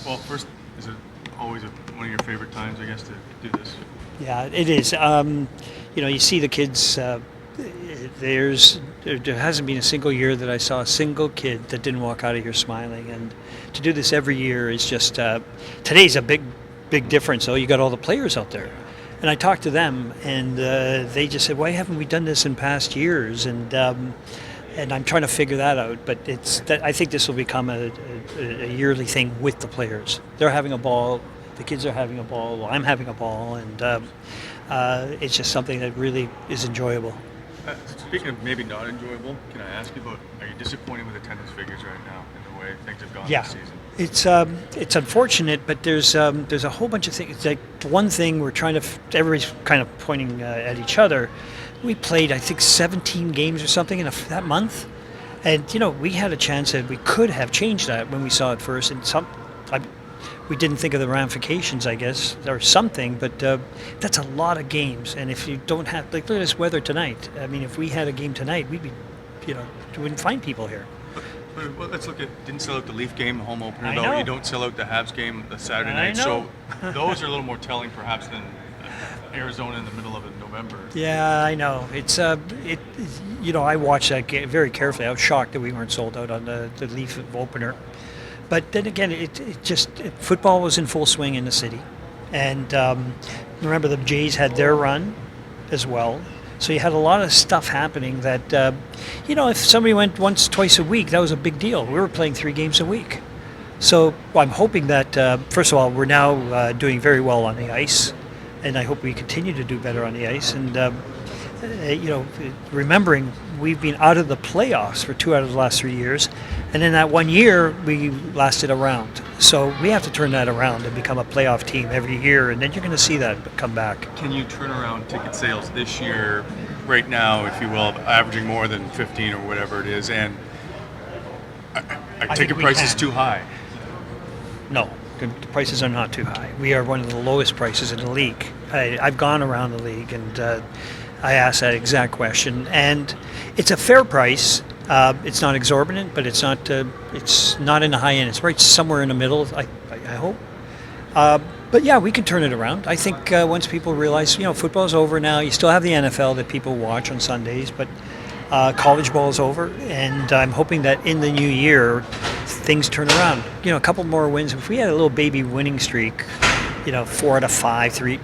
Well, first, is it always one of your favorite times, I guess, to do this? Yeah, it is. You see the kids. There hasn't been a single year that I saw a single kid that didn't walk out of here smiling. And to do this every year is just today's a big difference. Though you got all the players out there, and I talked to them, and they just said, "Why haven't we done this in past years?" And I'm trying to figure that out. But I think this will become a yearly thing with the players. They're having a ball. The kids are having a ball. Well, I'm having a ball, and it's just something that really is enjoyable. Speaking of maybe not enjoyable, can I ask you about, are you disappointed with attendance figures right now in the way things have gone Yeah, this season? it's unfortunate, but there's a whole bunch of things. Like one thing we're trying to, everybody's kind of pointing at each other. We played, I think, 17 games or something in that month, and we had a chance that we could have changed that when we saw it first, and we didn't think of the ramifications, I guess, or something, but that's a lot of games. And if you don't have, like, look at this weather tonight. I mean, if we had a game tonight, we'd be, we wouldn't find people here. Well, let's look at, didn't sell out the Leaf game, the home opener, I though. know. You don't sell out the Habs game the Saturday I night. know. So those are a little more telling, perhaps, than Arizona in the middle of November. Yeah, I know. I watched that game very carefully. I was shocked that we weren't sold out on the Leaf opener. But then again, football was in full swing in the city, and remember the Jays had their run as well. So you had a lot of stuff happening that, if somebody went once, twice a week, that was a big deal. We were playing 3 games a week. So I'm hoping that, first of all, we're now doing very well on the ice, and I hope we continue to do better on the ice. And, remembering we've been out of the playoffs for 2 out of the last 3 years, and in that 1 year, we lasted a round. So we have to turn that around and become a playoff team every year, and then you're going to see that come back. Can you turn around ticket sales this year, right now, if you will, averaging more than 15 or whatever it is, and ticket prices too high? No, the prices are not too high. We are one of the lowest prices in the league. I've gone around the league, and I asked that exact question, and it's a fair price. It's not exorbitant, but it's not in the high end. It's right somewhere in the middle, I hope. But yeah, we can turn it around. I think once people realize, football's over now. You still have the NFL that people watch on Sundays, but college ball is over, and I'm hoping that in the new year things turn around. A couple more wins. If we had a little baby winning streak, 4 out of 5, 3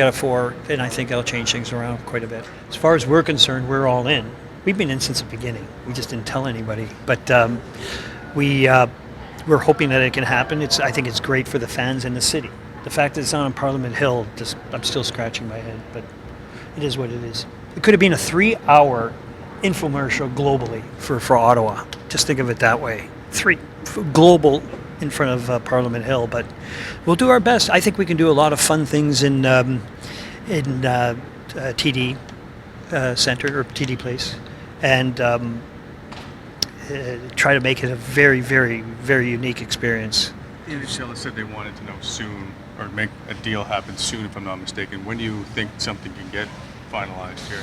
out of 4, then I think that'll change things around quite a bit. As far as we're concerned, we're all in. We've been in since the beginning. We just didn't tell anybody. But we're hoping that it can happen. I think it's great for the fans in the city. The fact that it's on Parliament Hill, I'm still scratching my head, but it is what it is. It could have been a 3-hour infomercial globally for Ottawa. Just think of it that way. 3 global in front of Parliament Hill, but we'll do our best. I think we can do a lot of fun things in TD Center or TD Place, and try to make it a very, very, very unique experience. The NHL has said they wanted to know soon, or make a deal happen soon, if I'm not mistaken. When do you think something can get finalized here?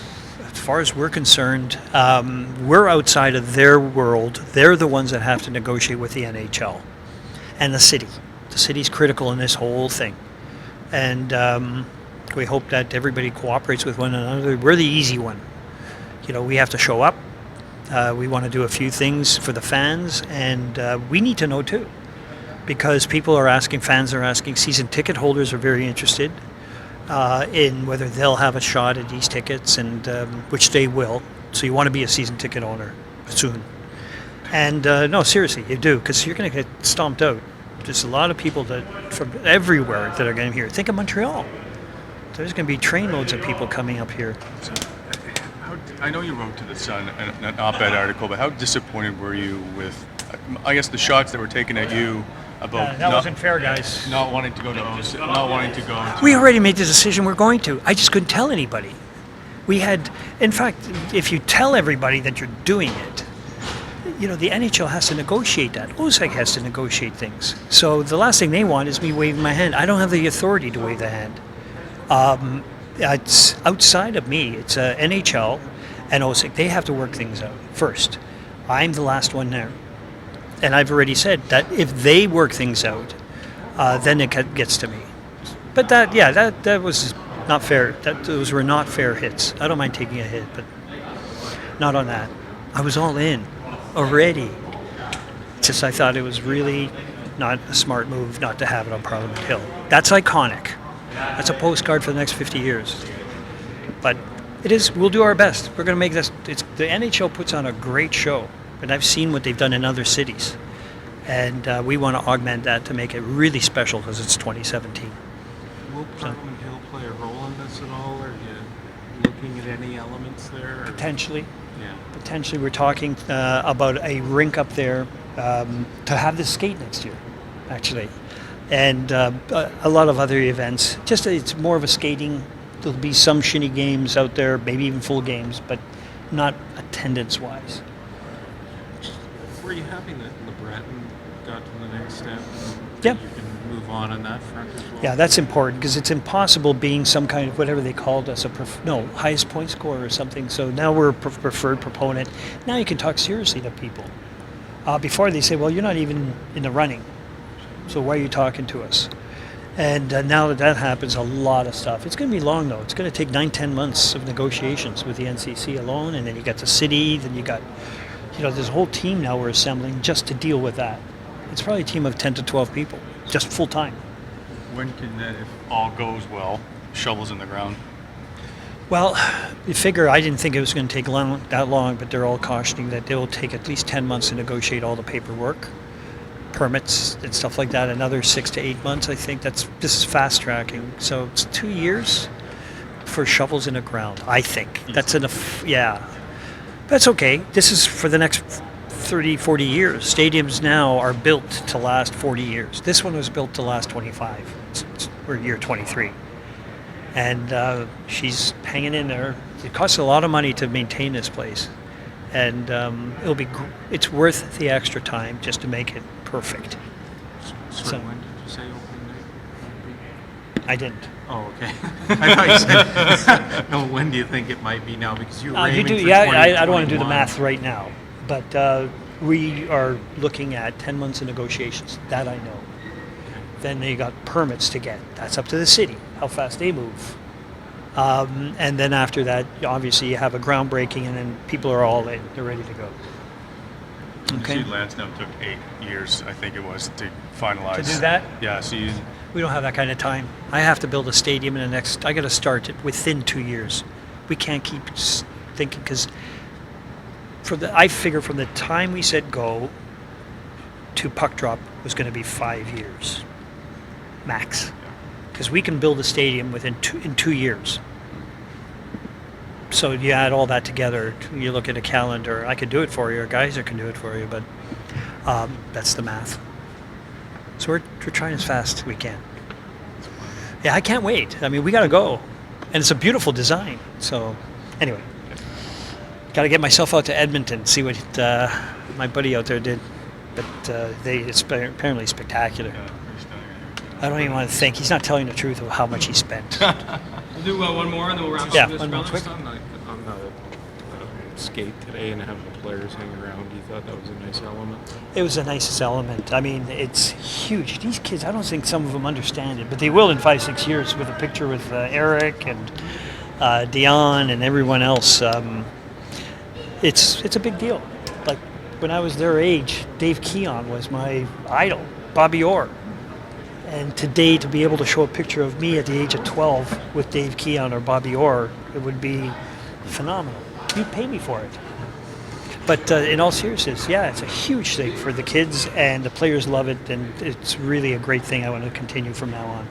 As far as we're concerned, we're outside of their world. They're the ones that have to negotiate with the NHL and the city. The city's critical in this whole thing, and we hope that everybody cooperates with one another. We're the easy one. We have to show up. We want to do a few things for the fans, and we need to know too, because fans are asking, season ticket holders are very interested in whether they'll have a shot at these tickets, and which they will. So you want to be a season ticket owner soon. And no, seriously, you do, because you're going to get stomped out. There's a lot of people from everywhere that are going to here. Think of Montreal. There's going to be trainloads of people coming up here. So, I know you wrote to the Sun an op-ed article, but how disappointed were you with, I guess, the shots that were taken at you about that wasn't fair, guys. not wanting to go to not wanting to go to, We already made the decision we're going to. I just couldn't tell anybody. In fact, if you tell everybody that you're doing it, the NHL has to negotiate that. OSEC has to negotiate things. So the last thing they want is me waving my hand. I don't have the authority to wave the hand. It's outside of me. It's NHL and OSEC. They have to work things out first. I'm the last one there. And I've already said that if they work things out, then it gets to me. But that was not fair. Those were not fair hits. I don't mind taking a hit, but not on that. I was all in already. Just I thought it was really not a smart move not to have it on Parliament Hill. That's iconic. That's a postcard for the next 50 years. But it is. We'll do our best. We're going to make this. The NHL puts on a great show, and I've seen what they've done in other cities, and we want to augment that to make it really special because it's 2017. Will Parliament Hill play a role in this at all? Are you looking at any elements there? Or? Potentially. Yeah. Potentially, we're talking about a rink up there to have the skate next year, actually, and a lot of other events. Just it's more of a skating. There'll be some shinny games out there, maybe even full games, but not attendance-wise. Were you happy that LeBreton got to the next step? Yeah. You can move on that front as well? Yeah, that's important because it's impossible being some kind of whatever they called us, highest point scorer or something. So now we're a preferred proponent. Now you can talk seriously to people. Before they say, well, you're not even in the running, so why are you talking to us? And now that happens, a lot of stuff. It's going to be long, though. It's going to take 9-10 months of negotiations with the NCC alone, and then you got the city, then you got, there's a whole team now we're assembling just to deal with that. It's probably a team of 10 to 12 people, just full time. When can that, if all goes well, shovels in the ground? Well, you figure I didn't think it was going to take that long, but they're all cautioning that it will take at least 10 months to negotiate all the paperwork, permits and stuff like that. Another 6 to 8 months, I think. This is fast tracking. So it's 2 years for shovels in the ground, I think. That's enough. Yeah. That's okay. This is for the next 30, 40 years. Stadiums now are built to last 40 years. This one was built to last 25. We're year 23. And she's hanging in there. It costs a lot of money to maintain this place. And it's worth the extra time just to make it perfect. So when did you say opening night? I didn't. Oh, okay. I thought you said, no, when do you think it might be now? Because you were aiming for I don't want to do the 2021. math right now. But we are looking at 10 months of negotiations. That I know. Okay. Then they got permits to get. That's up to the city, how fast they move. And then after that, obviously, you have a groundbreaking, and then people are all in. They're ready to go. Okay. You see, Lansdowne took 8 years, I think it was, to finalize. To do that? Yeah, so We don't have that kind of time. I have to build a stadium I got to start it within 2 years. We can't keep thinking because I figure from the time we said go to puck drop was going to be 5 years, max. Because we can build a stadium in 2 years. So you add all that together, you look at a calendar, I could do it for you, or guys can do it for you, but that's the math. So we're trying as fast as we can. Yeah, I can't wait. I mean, we got to go. And it's a beautiful design. So anyway, got to get myself out to Edmonton, see what my buddy out there did. But it's apparently spectacular. I don't even want to think. He's not telling the truth of how much he spent. We'll do one more and then we'll wrap Yeah, up this one more brothers. quick. On the skate today and having the players hang around, you thought that was a nice element? It was the nicest element. I mean, it's huge. These kids, I don't think some of them understand it, but they will in 5-6 years with a picture with Eric and Dion and everyone else. It's a big deal. Like when I was their age, Dave Keon was my idol, Bobby Orr. And today, to be able to show a picture of me at the age of 12 with Dave Keon or Bobby Orr, it would be phenomenal. You'd pay me for it. But in all seriousness, yeah, it's a huge thing for the kids, and the players love it, and it's really a great thing I want to continue from now on.